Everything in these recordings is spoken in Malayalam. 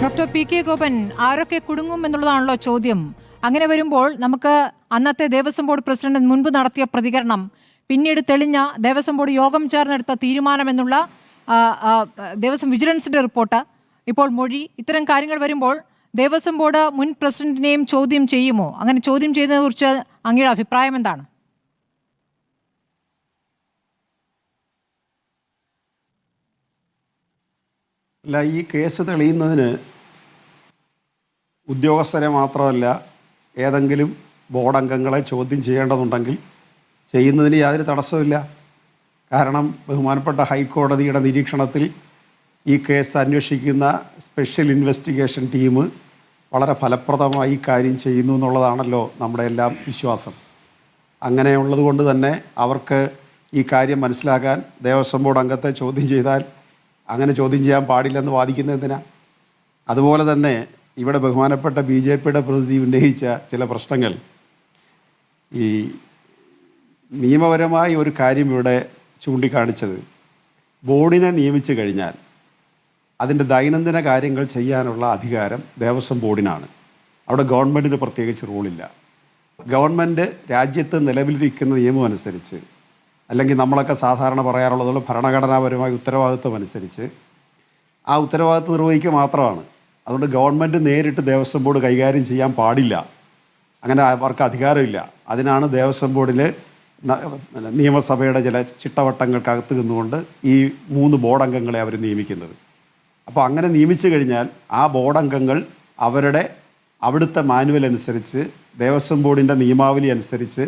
ഡോക്ടർ പി കെ ഗോപൻ, ആരൊക്കെ കുടുങ്ങും എന്നുള്ളതാണല്ലോ ചോദ്യം. അങ്ങനെ വരുമ്പോൾ നമുക്ക് അന്നത്തെ ദേവസ്വം ബോർഡ് പ്രസിഡന്റ് മുൻപ് നടത്തിയ പ്രതികരണം, പിന്നീട് തെളിഞ്ഞ ദേവസ്വം ബോർഡ് യോഗം ചേർന്നെടുത്ത തീരുമാനമെന്നുള്ള ദേവസ്വം വിജിലൻസിന്റെ റിപ്പോർട്ട്, ഇപ്പോൾ മൊഴി, ഇത്തരം കാര്യങ്ങൾ വരുമ്പോൾ ദേവസ്വം ബോർഡ് മുൻ പ്രസിഡന്റിനെയും ചോദ്യം ചെയ്യുമോ? അങ്ങനെ ചോദ്യം ചെയ്തതിനെ കുറിച്ച് അങ്ങയുടെ അഭിപ്രായം എന്താണ്? അല്ല, ഈ കേസ് തെളിയുന്നതിന് ഉദ്യോഗസ്ഥരെ മാത്രമല്ല ഏതെങ്കിലും ബോർഡ് അംഗങ്ങളെ ചോദ്യം ചെയ്യേണ്ടതുണ്ടെങ്കിൽ ചെയ്യുന്നതിന് യാതൊരു തടസ്സമില്ല. കാരണം ബഹുമാനപ്പെട്ട ഹൈക്കോടതിയുടെ നിരീക്ഷണത്തിൽ ഈ കേസ് അന്വേഷിക്കുന്ന സ്പെഷ്യൽ ഇൻവെസ്റ്റിഗേഷൻ ടീം വളരെ ഫലപ്രദമായി കാര്യം ചെയ്യുന്നു എന്നുള്ളതാണല്ലോ നമ്മുടെ എല്ലാം വിശ്വാസം. അങ്ങനെയുള്ളത് കൊണ്ട് തന്നെ അവർക്ക് ഈ കാര്യം മനസ്സിലാക്കാൻ ദേവസ്വം ബോർഡ് അംഗത്തെ ചോദ്യം ചെയ്താൽ അങ്ങനെ ചോദ്യം ചെയ്യാൻ പാടില്ലെന്ന് വാദിക്കുന്നത് എന്തിനാ? അതുപോലെ തന്നെ ഇവിടെ ബഹുമാനപ്പെട്ട BJPയുടെ പ്രതിനിധി ഉന്നയിച്ച ചില പ്രശ്നങ്ങൾ, ഈ നിയമപരമായി ഒരു കാര്യം ഇവിടെ ചൂണ്ടിക്കാണിച്ചത്, ബോർഡിനെ നിയമിച്ചു കഴിഞ്ഞാൽ അതിൻ്റെ ദൈനംദിന കാര്യങ്ങൾ ചെയ്യാനുള്ള അധികാരം ദേവസ്വം ബോർഡിനാണ്. അവിടെ ഗവൺമെൻറ്റിന് പ്രത്യേകിച്ച് റൂളില്ല. ഗവൺമെൻറ് രാജ്യത്ത് നിലവിലിരിക്കുന്ന നിയമം അനുസരിച്ച്, അല്ലെങ്കിൽ നമ്മളൊക്കെ സാധാരണ പറയാറുള്ളതുള്ള ഭരണഘടനാപരമായ ഉത്തരവാദിത്വം അനുസരിച്ച് ആ ഉത്തരവാദിത്വം നിർവഹിക്കുക മാത്രമാണ്. അതുകൊണ്ട് ഗവൺമെൻറ് നേരിട്ട് ദേവസ്വം ബോർഡ് കൈകാര്യം ചെയ്യാൻ പാടില്ല, അങ്ങനെ അവർക്ക് അധികാരമില്ല. അതിനാണ് ദേവസ്വം ബോർഡിൽ നിയമസഭയുടെ ചില ചിട്ടവട്ടങ്ങൾക്കകത്ത് നിന്നുകൊണ്ട് ഈ 3 ബോർഡ് അംഗങ്ങളെ അവർ നിയമിക്കുന്നത്. അപ്പോൾ അങ്ങനെ നിയമിച്ചു കഴിഞ്ഞാൽ ആ ബോർഡ് അംഗങ്ങൾ അവരുടെ അവിടുത്തെ മാനുവൽ അനുസരിച്ച്, ദേവസ്വം ബോർഡിൻ്റെ നിയമാവലി അനുസരിച്ച്,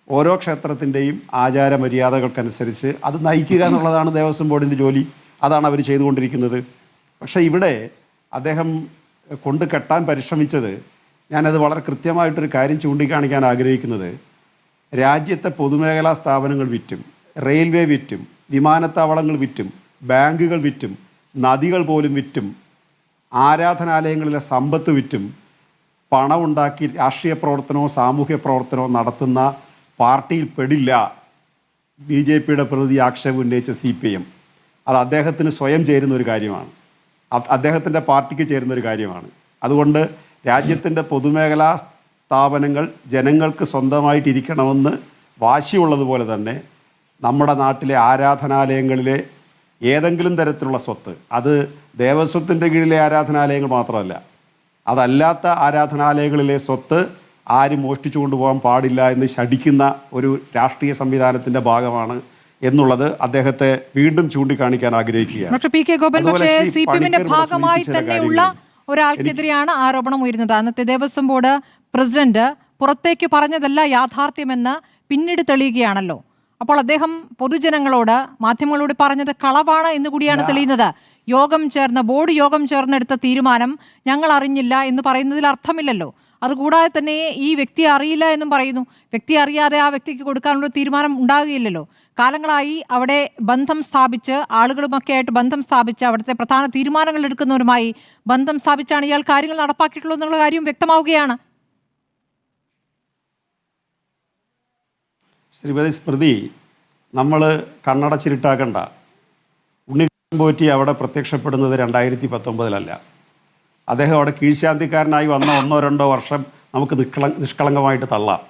ഓരോ ക്ഷേത്രത്തിൻ്റെയും ആചാരമര്യാദകൾക്കനുസരിച്ച് അത് നയിക്കുക എന്നുള്ളതാണ് ദേവസ്വം ബോർഡിൻ്റെ ജോലി. അതാണ് അവർ ചെയ്തുകൊണ്ടിരിക്കുന്നത്. പക്ഷേ ഇവിടെ അദ്ദേഹം കൊണ്ട് കെട്ടാൻ പരിശ്രമിച്ചത്, ഞാനത് വളരെ കൃത്യമായിട്ടൊരു കാര്യം ചൂണ്ടിക്കാണിക്കാൻ ആഗ്രഹിക്കുന്നത്, രാജ്യത്തെ പൊതുമേഖലാ സ്ഥാപനങ്ങൾ വിറ്റും, റെയിൽവേ വിറ്റും, വിമാനത്താവളങ്ങൾ വിറ്റും, ബാങ്കുകൾ വിറ്റും, നദികൾ പോലും വിറ്റും, ആരാധനാലയങ്ങളിലെ സമ്പത്ത് വിറ്റും പണമുണ്ടാക്കി രാഷ്ട്രീയ പ്രവർത്തനമോ സാമൂഹ്യ പ്രവർത്തനമോ നടത്തുന്ന പാർട്ടിയിൽ പെടില്ല BJPയുടെ പ്രതി ആക്ഷേപം ഉന്നയിച്ച CPM. അത് അദ്ദേഹത്തിന് സ്വയം ചേരുന്ന ഒരു കാര്യമാണ്, അദ്ദേഹത്തിൻ്റെ പാർട്ടിക്ക് ചേരുന്ന ഒരു കാര്യമാണ്. അതുകൊണ്ട് രാജ്യത്തിൻ്റെ പൊതുമേഖലാ സ്ഥാപനങ്ങൾ ജനങ്ങൾക്ക് സ്വന്തമായിട്ടിരിക്കണമെന്ന് വാശിയുള്ളതുപോലെ തന്നെ നമ്മുടെ നാട്ടിലെ ആരാധനാലയങ്ങളിലെ ഏതെങ്കിലും തരത്തിലുള്ള സ്വത്ത്, അത് ദേവസ്വത്തിൻ്റെ കീഴിലെ ആരാധനാലയങ്ങൾ മാത്രമല്ല, അതല്ലാത്ത ആരാധനാലയങ്ങളിലെ സ്വത്ത് ആരും മോഷ്ടിച്ചു കൊണ്ടുപോകാൻ പാടില്ല എന്ന് ശഠിക്കുന്ന ഒരു രാഷ്ട്രീയ സംവിധാനത്തിൻ്റെ ഭാഗമാണ് എന്നുള്ളത് അദ്ദേഹത്തെ വീണ്ടും ചൂണ്ടിക്കാണിക്കാൻ ആഗ്രഹിക്കുകയാണ്. ഡോക്ടർ പി കെ ഗോപൻ, പക്ഷേ CPMന്റെ ഭാഗമായി തന്നെയുള്ള ഒരാൾക്കെതിരെയാണ് ആരോപണം ഉയരുന്നത്. അന്നത്തെ ദേവസ്വം ബോർഡ് പ്രസിഡന്റ് പുറത്തേക്ക് പറഞ്ഞതല്ല യാഥാർത്ഥ്യമെന്ന് പിന്നീട് തെളിയുകയാണല്ലോ. അപ്പോൾ അദ്ദേഹം പൊതുജനങ്ങളോട്, മാധ്യമങ്ങളോട് പറഞ്ഞത് കളവാണ് എന്ന് കൂടിയാണ് തെളിയുന്നത്. ബോർഡ് യോഗം ചേർന്നെടുത്ത തീരുമാനം ഞങ്ങൾ അറിഞ്ഞില്ല എന്ന് പറയുന്നതിൽ അർത്ഥമില്ലല്ലോ. അതുകൂടാതെ തന്നെ ഈ വ്യക്തി അറിയില്ല എന്നും പറയുന്നു. വ്യക്തി അറിയാതെ ആ വ്യക്തിക്ക് കൊടുക്കാനുള്ള തീരുമാനം ഉണ്ടാകുകയില്ലല്ലോ. കാലങ്ങളായി അവിടെ ബന്ധം സ്ഥാപിച്ച്, ആളുകളുമൊക്കെ ആയിട്ട് ബന്ധം സ്ഥാപിച്ച്, അവിടുത്തെ പ്രധാന തീരുമാനങ്ങൾ എടുക്കുന്നവരുമായി ബന്ധം സ്ഥാപിച്ചാണ് ഇയാൾ കാര്യങ്ങൾ നടപ്പാക്കിയിട്ടുള്ളത് എന്നുള്ള കാര്യം വ്യക്തമാവുകയാണ്. ശ്രീമതി സ്മൃതി, നമ്മൾ കണ്ണടച്ചിരുട്ടാക്കണ്ട. ഉണ്ണികൃഷ്ണൻ പോറ്റി അവിടെ പ്രത്യക്ഷപ്പെടുന്നത് 2019 അദ്ദേഹം അവിടെ കീഴ്ശാന്തിക്കാരനായി വന്ന 1-2 വർഷം നമുക്ക് നിഷ്കളങ്കമായിട്ട് തള്ളാം.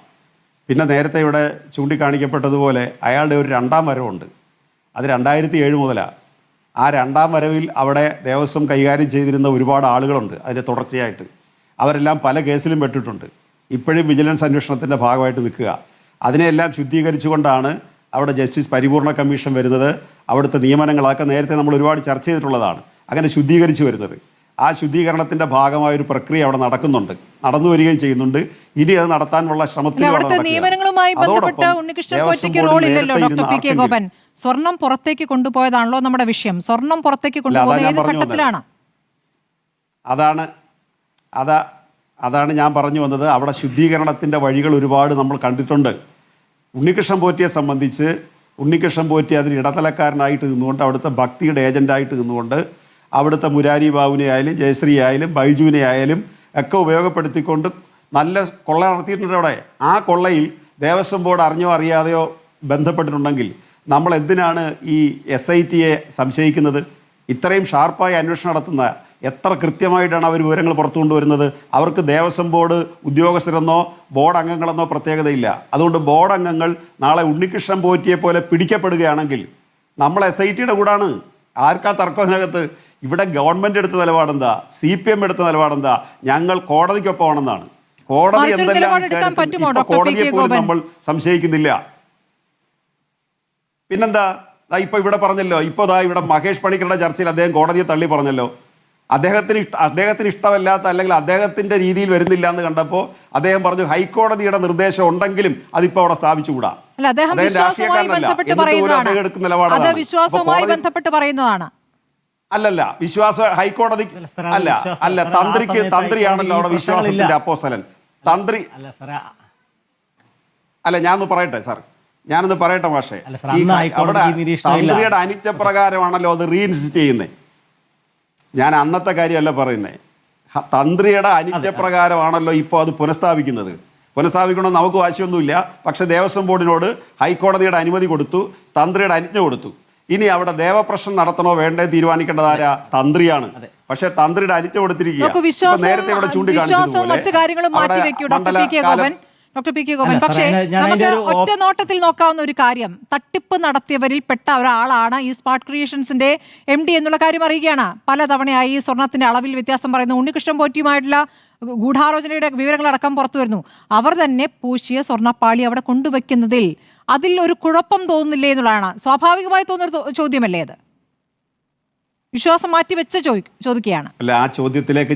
പിന്നെ നേരത്തെ ഇവിടെ ചൂണ്ടിക്കാണിക്കപ്പെട്ടതുപോലെ അയാളുടെ ഒരു 2ാം വരവുണ്ട്. അത് 2007 മുതലാണ്. ആ 2ാം വരവിൽ അവിടെ ദേവസ്വം കൈകാര്യം ചെയ്തിരുന്ന ഒരുപാട് ആളുകളുണ്ട്. അതിൻ്റെ തുടർച്ചയായിട്ട് അവരെല്ലാം പല കേസിലും പെട്ടിട്ടുണ്ട്. ഇപ്പോഴും വിജിലൻസ് അന്വേഷണത്തിൻ്റെ ഭാഗമായിട്ട് നിൽക്കുക. അതിനെല്ലാം ശുദ്ധീകരിച്ചുകൊണ്ടാണ് അവിടെ ജസ്റ്റിസ് പരിപൂർണ കമ്മീഷൻ വരുന്നത്. അവിടുത്തെ നിയമനങ്ങളൊക്കെ നേരത്തെ നമ്മൾ ഒരുപാട് ചർച്ച ചെയ്തിട്ടുള്ളതാണ്. അങ്ങനെ ശുദ്ധീകരിച്ചു വരുന്നത്, ആ ശുദ്ധീകരണത്തിന്റെ ഭാഗമായൊരു പ്രക്രിയ അവിടെ നടന്നു വരികയും ചെയ്യുന്നുണ്ട്. ഇനി അത് നടത്താനുള്ള നിയമനങ്ങളുമായി ബന്ധപ്പെട്ട് ഉണ്ണികൃഷ്ണൻ പോറ്റിക്ക് റോളില്ലല്ലോ. ഡോക്ടർ പി കെ ഗോപൻ, സ്വർണം പുറത്തേക്ക് കൊണ്ടുപോയതാണല്ലോ നമ്മുടെ വിഷയം. സ്വർണം പുറത്തേക്ക് കൊണ്ടുപോകുന്ന ഏത് ഘട്ടത്തിലാണ്? അതാണ് ഞാൻ പറഞ്ഞു വന്നത്. അവിടെ ശുദ്ധീകരണത്തിന്റെ വഴികൾ ഒരുപാട് നമ്മൾ കണ്ടിട്ടുണ്ട്. ഉണ്ണികൃഷ്ണൻ പോറ്റിയെ സംബന്ധിച്ച്, ഉണ്ണികൃഷ്ണൻ പോറ്റി അതിന് ഇടത്തലക്കാരനായിട്ട് നിന്നുകൊണ്ട്, അവിടുത്തെ ഭക്തിയുടെ ഏജന്റായിട്ട് നിന്നുകൊണ്ട്, അവിടുത്തെ മുരാരി ബാബുവിനെ ആയാലും ജയശ്രീ ആയാലും ബൈജുവിനെ ആയാലും ഒക്കെ ഉപയോഗപ്പെടുത്തിക്കൊണ്ട് നല്ല കൊള്ള നടത്തിയിട്ടുണ്ട് അവിടെ. ആ കൊള്ളയിൽ ദേവസ്വം ബോർഡ് അറിഞ്ഞോ അറിയാതെയോ ബന്ധപ്പെട്ടിട്ടുണ്ടെങ്കിൽ നമ്മൾ എന്തിനാണ് ഈ SITയെ സംശയിക്കുന്നത്? ഇത്രയും ഷാർപ്പായി അന്വേഷണം നടത്തുന്ന എത്ര കൃത്യമായിട്ടാണ് അവർ വിവരങ്ങൾ പുറത്തു കൊണ്ടുവരുന്നത്. അവർക്ക് ദേവസ്വം ബോർഡ് ഉദ്യോഗസ്ഥരെന്നോ ബോർഡ് അംഗങ്ങളെന്നോ പ്രത്യേകതയില്ല. അതുകൊണ്ട് ബോർഡ് അംഗങ്ങൾ നാളെ ഉണ്ണികൃഷ്ണൻ പോറ്റിയെ പോലെ പിടിക്കപ്പെടുകയാണെങ്കിൽ നമ്മൾ SITയുടെ കൂടാണ്. ആർക്കാ തർക്കം അതിനകത്ത്? ഇവിടെ ഗവൺമെന്റ് എടുത്ത നിലപാടെന്താ, CPM എടുത്ത നിലപാടെന്താ? ഞങ്ങൾ കോടതിക്കൊപ്പമാണെന്നാണ്. കോടതി എന്തെല്ലാം കോടതിയെ പോലും നമ്മൾ സംശയിക്കുന്നില്ല. പിന്നെന്താ, ഇപ്പൊ ഇവിടെ പറഞ്ഞല്ലോ, ഇവിടെ മഹേഷ് പണിക്കരുടെ ചർച്ചയിൽ അദ്ദേഹം കോടതിയെ തള്ളി പറഞ്ഞല്ലോ. അദ്ദേഹത്തിന് ഇഷ്ടമല്ലാത്ത അല്ലെങ്കിൽ അദ്ദേഹത്തിന്റെ രീതിയിൽ വരുന്നില്ല എന്ന് കണ്ടപ്പോൾ അദ്ദേഹം പറഞ്ഞു ഹൈക്കോടതിയുടെ നിർദ്ദേശം ഉണ്ടെങ്കിലും അതിപ്പോ അവിടെ സ്ഥാപിച്ചുകൂടാ. അദ്ദേഹം എടുക്കുന്ന നിലപാടാണ്. അല്ലല്ല, വിശ്വാസം ഹൈക്കോടതി അല്ല തന്ത്രിയാണല്ലോ അവിടെ വിശ്വാസത്തിന്റെ അപ്പോസ്തലൻ. തന്ത്രി അല്ല, ഞാനൊന്ന് പറയട്ടെ മാഷേ. അവിടെ തന്ത്രിയുടെ അനുജ്ഞപ്രകാരമാണല്ലോ അത് റീഇൻസിസ്റ്റ് ചെയ്യുന്നത്. ഞാൻ അന്നത്തെ കാര്യമല്ല പറയുന്നത്. തന്ത്രിയുടെ അനുജ്ഞപ്രകാരമാണല്ലോ ഇപ്പോൾ അത് പുനഃസ്ഥാപിക്കണമെന്ന് നമുക്ക് വാശിയൊന്നുമില്ല. പക്ഷെ ദേവസ്വം ബോർഡിനോട് ഹൈക്കോടതിയുടെ അനുമതി കൊടുത്തു, തന്ത്രിയുടെ അനുജ്ഞ കൊടുത്തു. ഇനി അവിടെ ദേവപ്രശ്നം നടത്തണോ വേണ്ടേ തീരുമാനിക്കേണ്ടത് ആരാ? തന്ത്രിയാണ്. പക്ഷെ തന്ത്രിയുടെ അനുജ്ഞ കൊടുത്തിരിക്കുക. നേരത്തെ ഇവിടെ ചൂണ്ടിക്കാണിച്ചതുപോലെ ഡോക്ടർ പി കെ ഗോപൻ, പക്ഷേ നമുക്ക് ഒറ്റ നോട്ടത്തിൽ നോക്കാവുന്ന ഒരു കാര്യം, തട്ടിപ്പ് നടത്തിയവരിൽ പെട്ട ഒരാളാണ് ഈ സ്മാർട്ട് ക്രിയേഷൻസിന്റെ MD എന്നുള്ള കാര്യം അറിയുകയാണ്. പലതവണയായി സ്വർണത്തിന്റെ അളവിൽ വ്യത്യാസം പറയുന്നു. ഉണ്ണികൃഷ്ണൻ പോറ്റിയുമായിട്ടുള്ള ഗൂഢാലോചനയുടെ വിവരങ്ങളടക്കം പുറത്തു വരുന്നു. അവർ തന്നെ പൂശിയ സ്വർണ്ണപ്പാളി അവിടെ കൊണ്ടുവയ്ക്കുന്നതിൽ അതിൽ ഒരു കുഴപ്പം തോന്നുന്നില്ലേ എന്നുള്ളതാണ് സ്വാഭാവികമായി തോന്നുന്ന ചോദ്യമല്ലേ അത്? വിശ്വാസം മാറ്റിവെച്ച് ചോദിക്കുകയാണ്. അല്ല, ആ ചോദ്യത്തിലേക്ക്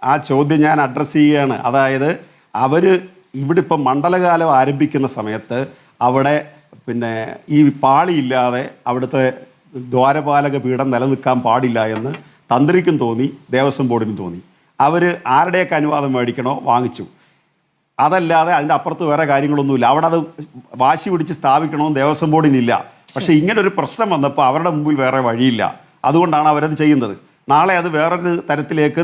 ആ ചോദ്യം ഞാൻ അഡ്രസ്സ് ചെയ്യുകയാണ്. അതായത് ഇവിടെ ഇപ്പം മണ്ഡലകാലം ആരംഭിക്കുന്ന സമയത്ത് അവിടെ ഈ പാളിയില്ലാതെ അവിടുത്തെ ദ്വാരപാലക പീഠം നിലനിൽക്കാൻ പാടില്ല എന്ന് തന്ത്രിക്കും തോന്നി, ദേവസ്വം ബോർഡിനും തോന്നി. ആരുടെയൊക്കെ അനുവാദം മേടിക്കണോ വാങ്ങിച്ചു. അതല്ലാതെ അതിൻ്റെ അപ്പുറത്ത് വേറെ കാര്യങ്ങളൊന്നുമില്ല. അവിടെ അത് വാശി പിടിച്ച് സ്ഥാപിക്കണമെന്ന് ദേവസ്വം ബോർഡിനില്ല. പക്ഷേ ഇങ്ങനൊരു പ്രശ്നം വന്നപ്പോൾ അവരുടെ മുമ്പിൽ വേറെ വഴിയില്ല. അതുകൊണ്ടാണ് അവരത് ചെയ്യുന്നത്. നാളെ അത് വേറൊരു തരത്തിലേക്ക്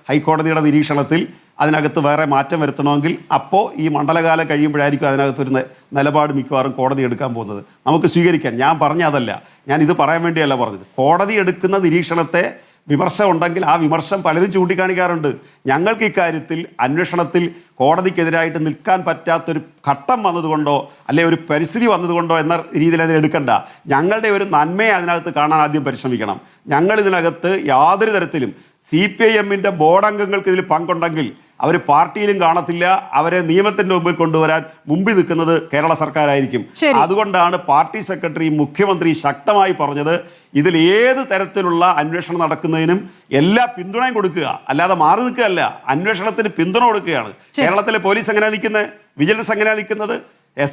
ഹൈക്കോടതിയുടെ നിരീക്ഷണത്തിൽ അതിനകത്ത് വേറെ മാറ്റം വരുത്തണമെങ്കിൽ അപ്പോൾ ഈ മണ്ഡലകാലം കഴിയുമ്പോഴായിരിക്കും അതിനകത്തൊരു നിലപാട് മിക്കവാറും കോടതി എടുക്കാൻ പോകുന്നത്. നമുക്ക് സ്വീകരിക്കാൻ. ഞാൻ പറഞ്ഞ അതല്ല, ഞാൻ ഇത് പറയാൻ വേണ്ടിയല്ല പറഞ്ഞത്. കോടതി എടുക്കുന്ന നിരീക്ഷണത്തെ വിമർശനം ഉണ്ടെങ്കിൽ ആ വിമർശനം പലരും ചൂണ്ടിക്കാണിക്കാറുണ്ട്. ഞങ്ങൾക്ക് ഇക്കാര്യത്തിൽ അന്വേഷണത്തിൽ കോടതിക്കെതിരായിട്ട് നിൽക്കാൻ പറ്റാത്തൊരു ഘട്ടം വന്നതുകൊണ്ടോ അല്ലെ ഒരു പരിസ്ഥിതി വന്നതുകൊണ്ടോ എന്ന രീതിയിൽ അതിനെടുക്കണ്ട. ഞങ്ങളുടെ ഒരു നന്മയെ അതിനകത്ത് കാണാൻ ആദ്യം പരിശ്രമിക്കണം. ഞങ്ങൾ ഇതിനകത്ത് യാതൊരു തരത്തിലും CPIMന്റെ ബോർഡ് അംഗങ്ങൾക്ക് ഇതിൽ പങ്കുണ്ടെങ്കിൽ അവർ പാർട്ടിയിലും കാണത്തില്ല. അവരെ നിയമത്തിന്റെ മുമ്പിൽ കൊണ്ടുവരാൻ മുമ്പിൽ നിൽക്കുന്നത് കേരള സർക്കാരായിരിക്കും. അതുകൊണ്ടാണ് പാർട്ടി സെക്രട്ടറി മുഖ്യമന്ത്രി ശക്തമായി പറഞ്ഞത് ഇതിൽ ഏത് തരത്തിലുള്ള അന്വേഷണം നടക്കുന്നതിനും എല്ലാ പിന്തുണയും കൊടുക്കുക, അല്ലാതെ മാറി നിൽക്കുകയല്ല. അന്വേഷണത്തിന് പിന്തുണ കൊടുക്കുകയാണ്. കേരളത്തിലെ പോലീസ് എങ്ങനെയാണ് നിൽക്കുന്നത്? വിജിലൻസ് എങ്ങനെയാണ് നിൽക്കുന്നത്?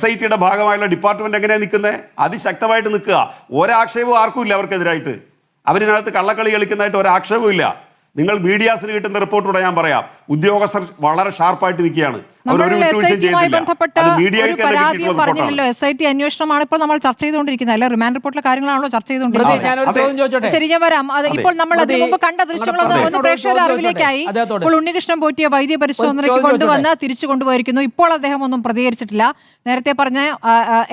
SITയുടെ ഭാഗമായുള്ള ഡിപ്പാർട്ട്മെന്റ് എങ്ങനെയാണ് നിൽക്കുന്നത്? അതിശക്തമായിട്ട് നിൽക്കുക. ഒരാക്ഷേപവും ആർക്കും ഇല്ല അവർക്കെതിരായിട്ട്. അവരിതിനകത്ത് കള്ളക്കളി കളിക്കുന്നതായിട്ട് ഒരാക്ഷേപവും ഇല്ല. നിങ്ങൾ മീഡിയാസിന് കിട്ടുന്ന റിപ്പോർട്ടൂടെ ഞാൻ പറയാം, ഉദ്യോഗസ്ഥർ വളരെ ഷാർപ്പായിട്ട് നിൽക്കുകയാണ്. പറഞ്ഞില്ലല്ലോ SIT അന്വേഷണമാണ് ഇപ്പോൾ നമ്മൾ ചർച്ച ചെയ്തുകൊണ്ടിരിക്കുന്നത്. അല്ലെ, റിമാൻഡ് റിപ്പോർട്ടിലെ കാര്യങ്ങളാണല്ലോ ചർച്ച ചെയ്തുകൊണ്ടിരിക്കുന്നത്. ശരി, ഞാൻ വരാം. ഇപ്പോൾ നമ്മൾ അതിന് മുമ്പ് കണ്ട ദൃശ്യങ്ങളൊന്ന് പ്രേക്ഷകരുടെ അറിവിലേക്കായി. ഇപ്പോൾ ഉണ്ണികൃഷ്ണൻ പോറ്റിയെ വൈദ്യ പരിശോധനയ്ക്ക് കൊണ്ടുവന്ന് തിരിച്ചു കൊണ്ടുപോയിരിക്കുന്നു. ഇപ്പോൾ അദ്ദേഹം ഒന്നും പ്രതികരിച്ചിട്ടില്ല. നേരത്തെ പറഞ്ഞ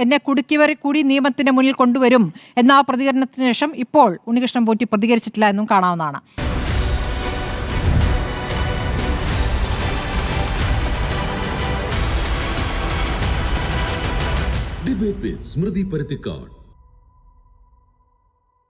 എന്നെ കുടുക്കിയവരെ കൂടി നിയമത്തിന്റെ മുന്നിൽ കൊണ്ടുവരും എന്ന ആ പ്രതികരണത്തിന് ശേഷം ഇപ്പോൾ ഉണ്ണികൃഷ്ണൻ പോറ്റി പ്രതികരിച്ചിട്ടില്ല എന്നും കാണാവുന്നതാണ്. Debate with Smriti Parithikar.